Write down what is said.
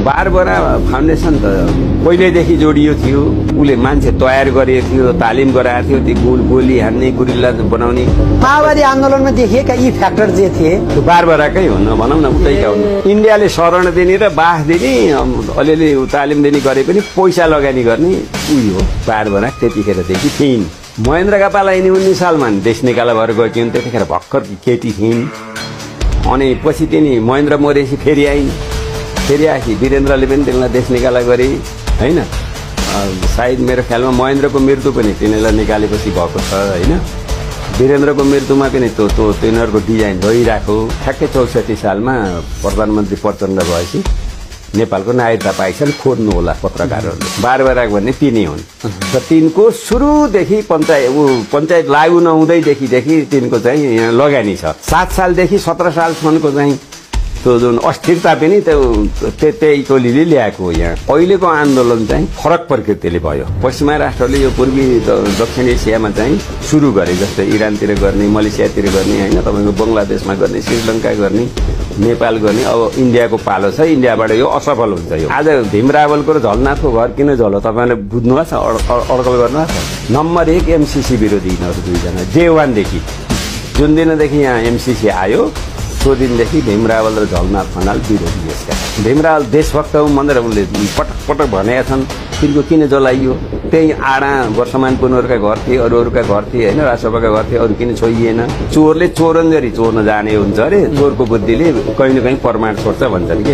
Barbara foundation त पहिलेदेखि जोडियो थियो। उसले मान्छे तयार गरेको थियो, तालिम गराएको थियो, ती गोली हान्ने, गुरिल्ला बनाउने। माओवादी आन्दोलनमा देखिएका यी फ्याक्टर जे थिए त्यो बारबराकै हुन्, भनौँ न उतैका हुन्। इन्डियाले शरण दिने र बास दिने, अलिअलि तालिम दिने गरे पनि पैसा लगानी गर्ने उही हो बारबरा। त्यतिखेरदेखि थिइन्। महेन्द्रका पाला यिनी 19 सालमा देश निकाला भएर गएकी हुन्। त्यतिखेर भर्खर केटी थिइन्। अनि पछि तिनी महेन्द्र मरेपछि फेरि आइन्। फेरि आएपछि वीरेन्द्रले पनि तिनीलाई देश निकाला गरे होइन। सायद मेरो ख्यालमा महेन्द्रको मृत्यु पनि तिनीलाई निकालेपछि भएको छ होइन। वीरेन्द्रको मृत्युमा पनि तिनीहरूको डिजाइन भइरहेको। ठ्याक्कै 64 सालमा प्रधानमन्त्री प्रचण्ड भएपछि नेपालको नागरिकता पाइछन्। खोज्नु होला पत्रकारहरूले। बारबरा भन्ने तिनै हुन् र तिनको सुरुदेखि पञ्चायत लागू नहुँदैदेखि तिनको चाहिँ यहाँ लगानी छ। 7 सालदेखि 17 सालसम्मको चाहिँ त्यो जुन अस्थिरता पनि त्यही टोलीले ल्याएको हो। यहाँ अहिलेको आन्दोलन चाहिँ फरक प्रकृतिले भयो। पश्चिमा राष्ट्रले यो पूर्वी दक्षिण एसियामा चाहिँ सुरु गरे, जस्तै इरानतिर गर्ने, मलेसियातिर गर्ने होइन, तपाईँको बङ्गलादेशमा गर्ने, श्रीलङ्का गर्ने, नेपाल गर्ने। अब इन्डियाको पालो छ। इन्डियाबाट यो असफल हुन्छ। यो आज भीम रावलको र झलनाथको घर किन झलो तपाईँले बुझ्नुभएको छ, अड्कल गर्नुभएको छ। नम्बर 1 एमसीसी विरोधी यिनीहरू दुईजना डे 1 देखि। जुन दिनदेखि यहाँ एमसीसी आयो त्यो दिनदेखि भीम रावल र झलनाथ खनाल विरोधी यसका। भीम रावल देशभक्त भनेर उनले पटक पटक भनेका छन्। तिनको किन जलाइयो? त्यही आडा वर्षमान पुनहरूका घर थिए, अरूहरूका घर थिए होइन, राजसभाका घर थिए, अरू किन छोइएन? चोरले चोरन्जरी चोर्न जाने हुन्छ अरे। चोरको बुद्धिले कहीँ न कहीँ प्रमाण छोड्छ भन्छन् कि।